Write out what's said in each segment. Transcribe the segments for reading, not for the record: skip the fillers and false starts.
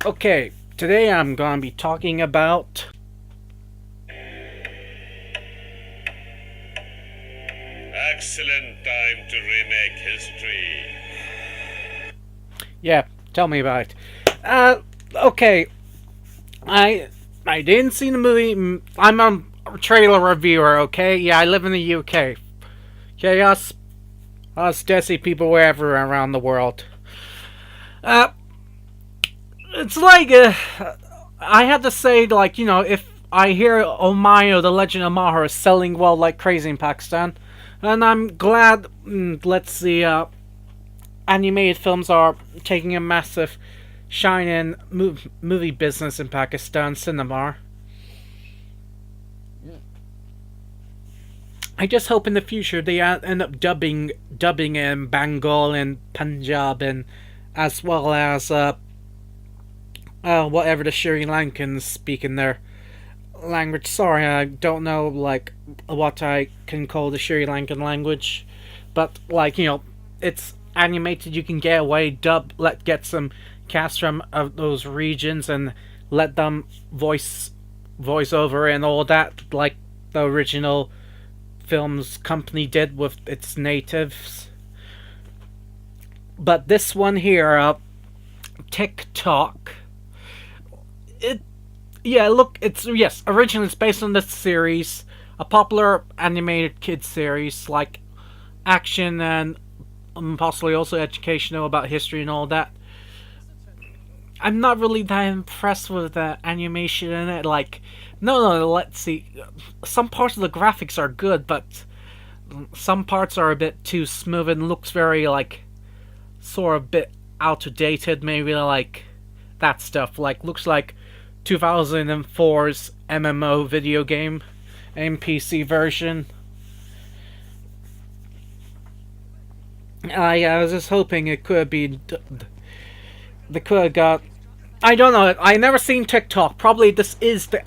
Okay, today I'm gonna be talking about. Excellent time to remake history. Yeah, tell me about it. Okay, I I didn't see the movie. I'm a trailer reviewer. Okay, yeah, I live in the UK. Okay, us Desi people wherever around the world. Uh, it's like I had to say, like, if I hear Omayo, the Legend of Mahar, is selling well like crazy in Pakistan, and I'm glad. Let's see. Animated films are taking a massive shine in movie business in Pakistan cinema. I just hope in the future they end up dubbing in Bengal and Punjab and as well as whatever the Sri Lankans speak in their language. Sorry, I don't know like what I can call the Sri Lankan language, but like it's animated. You can get away get some cast from those regions and let them voice over and all that like the original films company did with its natives. But this one here, TikTok, it yeah, look, it's yes, originally it's based on this series, a popular animated kids series like action and possibly also educational about history and all that. I'm not really that impressed with the animation in it. Like, no, let's see. Some parts of the graphics are good, but some parts are a bit too smooth and looks very like sort of a bit outdated. Maybe like that stuff. Like looks like 2004's MMO video game, NPC version. I was just hoping it could be. They could have got. I don't know. I never seen TikTok. Probably this is the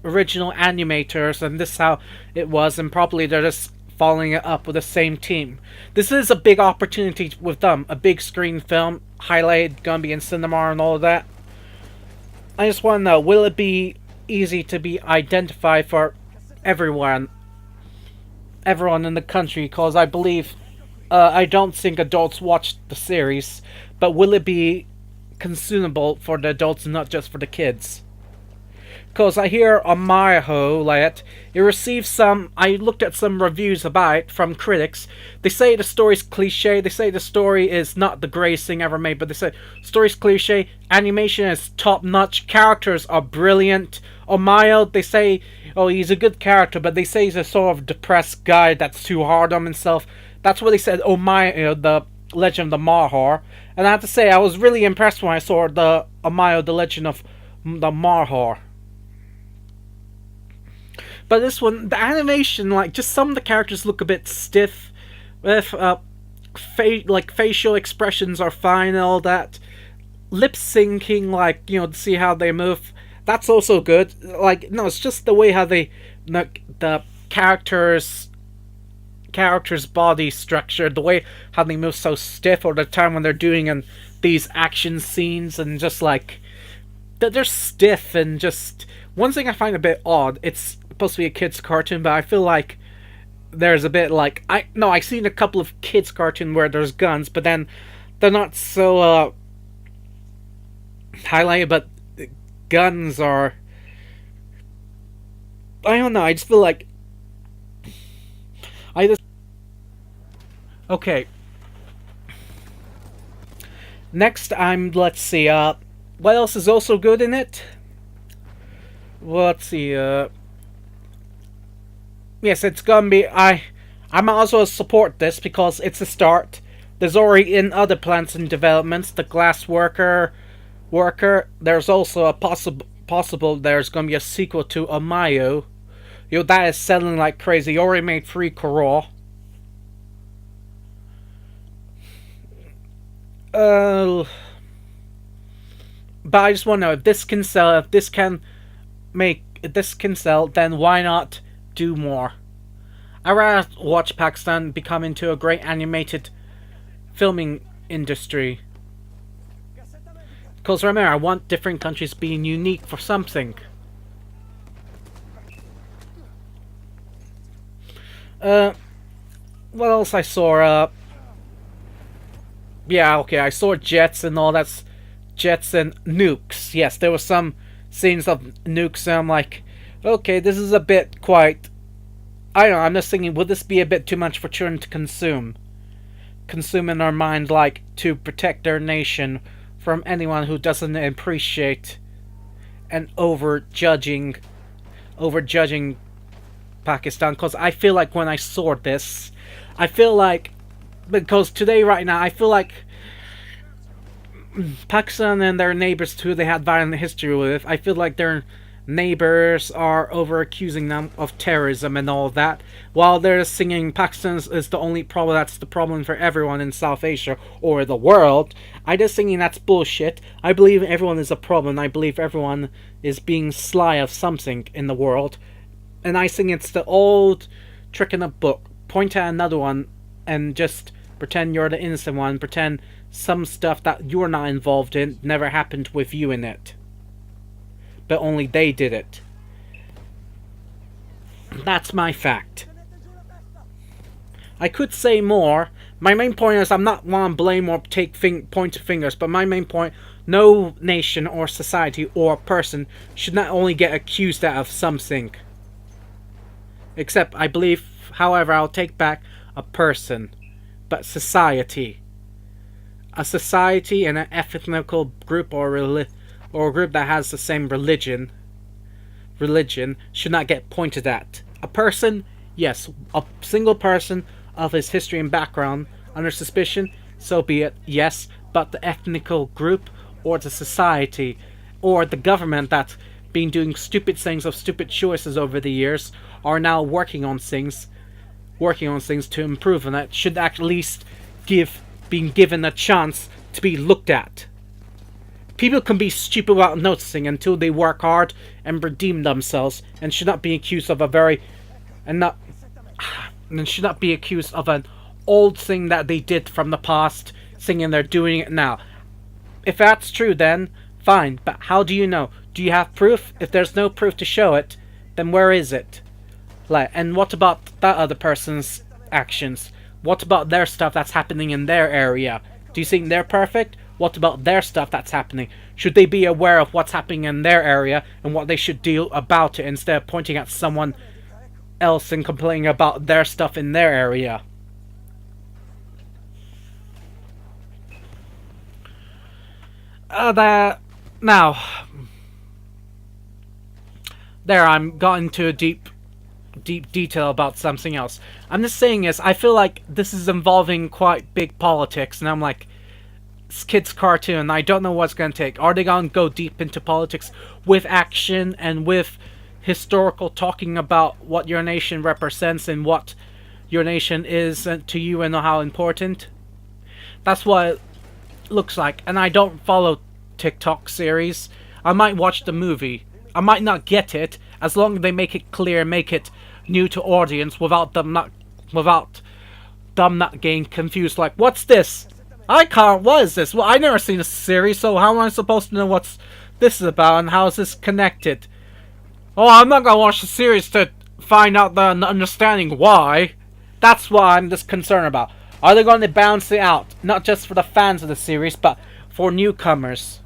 original animators, and this is how it was, and probably they're just following it up with the same team. This is a big opportunity with them. A big screen film, highlighted, gonna be in cinema and all of that. I just want to know: will it be easy to be identified for everyone, everyone in the country? Because I believe, I don't think adults watch the series, but will it be consumable for the adults and not just for the kids? Because I hear on Maho that it received some. I looked at some reviews about it from critics. They say the story's cliche. They say the story is not the greatest thing ever made, but they say story's cliche. Animation is top notch. Characters are brilliant. Omayo, they say, oh, he's a good character, but they say he's a sort of depressed guy that's too hard on himself. That's what they said. Omayo, the Legend of the Mahar. And I have to say, I was really impressed when I saw the Omayo, the Legend of the Mahar. But this one, the animation, like just some of the characters look a bit stiff. With like facial expressions are fine and all that. Lip syncing, like to see how they move, that's also good. Like no, it's just the way how the characters' body structure, the way how they move so stiff, or the time when they're doing in these action scenes and just like they're stiff and just one thing I find a bit odd. It's supposed to be a kids cartoon, but I feel like there's a bit like I've seen a couple of kids cartoon where there's guns, but then they're not so highlighted. But guns are, I don't know. I just feel like I just okay. Next, let's see. What else is also good in it? Well, let's see. Yes, it's gonna be. I'm also support this because it's a start. There's already in other plants and developments. The glass worker. There's also a possible. There's gonna be a sequel to Amayo. That is selling like crazy. You already made 3 crore. Uh, but I just want to know if this can sell. If this can sell, then why not do more? I rather watch Pakistan become into a great animated filming industry. Because remember, I want different countries being unique for something. Uh, what else I saw? Yeah, okay, I saw jets and all that. Jets and nukes. Yes, there were some scenes of nukes, and I'm like, okay, this is a bit quite. I don't know, I'm just thinking, would this be a bit too much for children to consume? Consume in their mind, like, to protect their nation from anyone who doesn't appreciate and overjudging Pakistan. Because I feel like when I saw this, I feel like, because today, right now, I feel like Pakistan and their neighbors who they had violent history with, I feel like their neighbors are over accusing them of terrorism and all that, while they're singing Pakistan is the only problem, that's the problem for everyone in South Asia or the world. I just thinking that's bullshit. I believe everyone is a problem. I believe everyone is being sly of something in the world. And I think it's the old trick in the book. Point at another one and just pretend you're the innocent one. Pretend some stuff that you're not involved in never happened with you in it. But only they did it. That's my fact. I could say more. My main point is I'm not want to blame or point fingers, but my main point, no nation or society or person should not only get accused of something. Except, I believe, however, I'll take back a person. But society. A society and an ethnical group or a group that has the same religion should not get pointed at. A person, yes, a single person of his history and background under suspicion, so be it, yes, but the ethnical group or the society or the government that's been doing stupid things of stupid choices over the years are now working on things to improve, and that should at least being given a chance to be looked at. People can be stupid without noticing until they work hard and redeem themselves, and should not be accused of should not be accused of an old thing that they did from the past, thinking they're doing it now. If that's true, then fine. But how do you know? Do you have proof? If there's no proof to show it, then where is it? And what about that other person's actions? What about their stuff that's happening in their area? Do you think they're perfect? What about their stuff that's happening? Should they be aware of what's happening in their area and what they should do about it, instead of pointing at someone else and complaining about their stuff in their area? I'm got into a deep detail about something else. I'm just saying is, I feel like this is involving quite big politics, and I'm like, it's kids' cartoon. I don't know what's going to take. Are they going to go deep into politics with action and with historical talking about what your nation represents and what your nation is to you and how important? That's what it looks like. And I don't follow TikTok series. I might watch the movie. I might not get it, as long as they make it clear, make it new to audience without them not getting confused. Like, what's this? What is this? Well, I never seen a series, so how am I supposed to know what's this is about and how is this connected? Oh, I'm not gonna watch the series to find out the understanding why. That's what I'm just concerned about. Are they going to balance it out? Not just for the fans of the series, but for newcomers.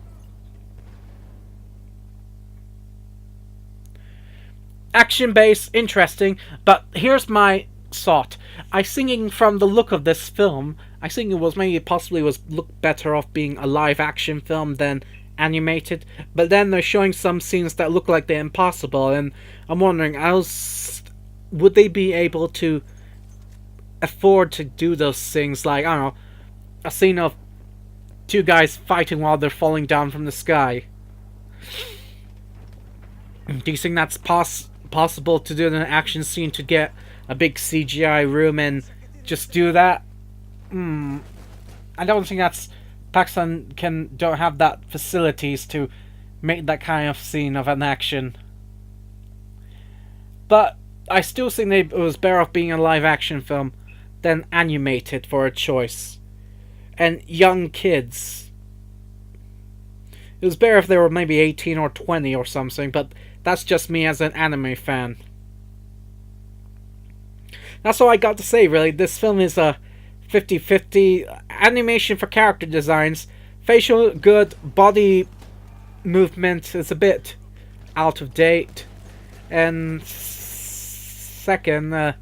Action-based, interesting, but here's my thought. I thinking from the look of this film, I think it was possibly look better off being a live-action film than animated. But then they're showing some scenes that look like they're impossible, and I'm wondering, would they be able to afford to do those things? Like, I don't know, a scene of two guys fighting while they're falling down from the sky. Do you think that's possible to do in an action scene, to get a big CGI room and just do that? I don't think Pakistan don't have that facilities to make that kind of scene of an action. But I still think it was better off being a live action film than animated for a choice. And young kids, It was better if they were maybe 18 or 20 or something, but that's just me as an anime fan. That's all I got to say, really. This film is a 50-50. Animation for character designs. Facial, good. Body movement is a bit out of date. And second, the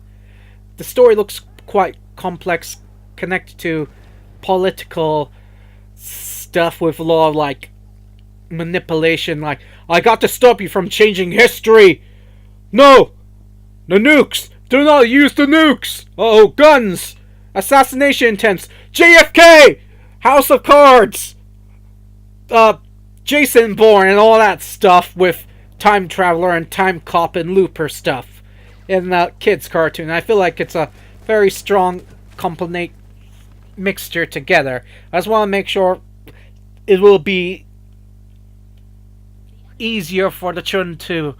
story looks quite complex, connected to political stuff with a lot of, like, manipulation. Like, I got to stop you from changing history! No! The nukes! Do not use the nukes! Oh, guns! Assassination intents! JFK! House of Cards! Jason Bourne and all that stuff with Time Traveler and Time Cop and Looper stuff in the kids' cartoon. I feel like it's a very strong complement mixture together. I just want to make sure it will be easier for the children to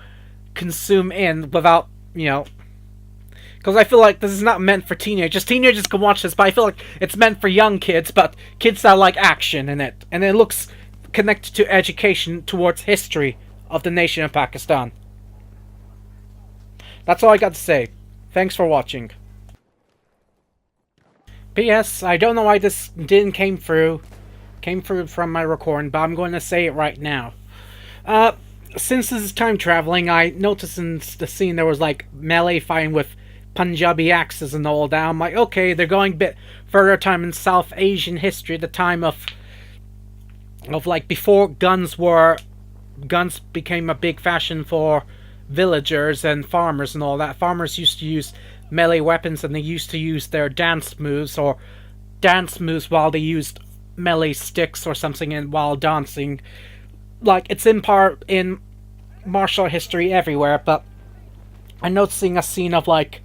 consume in without, because I feel like this is not meant for teenagers. Teenagers can watch this, but I feel like it's meant for young kids, but kids that like action in it. And it looks connected to education towards history of the nation of Pakistan. That's all I got to say. Thanks for watching. P.S. I don't know why this didn't came through from my recording, but I'm going to say it right now. Since this is time traveling, I noticed in the scene there was like melee fighting with Punjabi axes and all that. I'm like, okay, they're going a bit further time in South Asian history, the time of like before guns became a big fashion for villagers and farmers and all that. Farmers used to use melee weapons, and they used to use their dance moves while they used melee sticks or something and while dancing. Like, it's in part in martial history everywhere, but I'm noticing a scene of like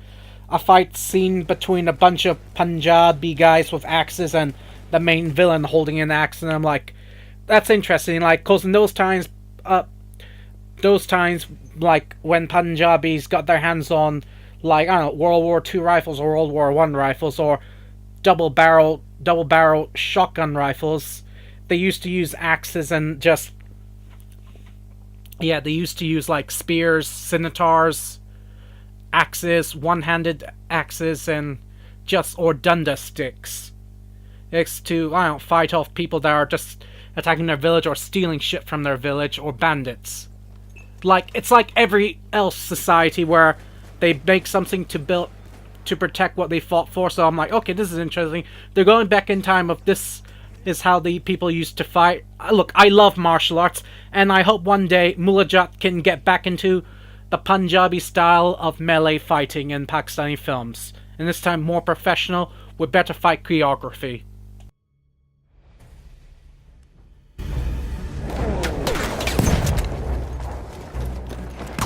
a fight scene between a bunch of Punjabi guys with axes and the main villain holding an axe, and I'm like, that's interesting, like, cause in those times, like, when Punjabis got their hands on, like, I don't know, World War II rifles or World War I rifles or double barrel shotgun rifles, they used to use axes and just, they used to use, like, spears, scimitars, axes, one-handed axes, and or dunda sticks. It's to, I don't know, fight off people that are just attacking their village or stealing shit from their village, or bandits. Like, it's like every else society where they make something to protect what they fought for, so I'm like, okay, this is interesting. They're going back in time of this is how the people used to fight. Look, I love martial arts, and I hope one day Mulajat can get back into the Punjabi style of melee fighting in Pakistani films. And this time more professional, with better fight choreography.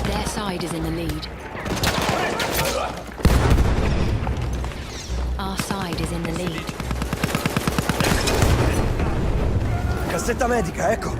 Their side is in the lead. Our side is in the lead. Cassetta medica, ecco!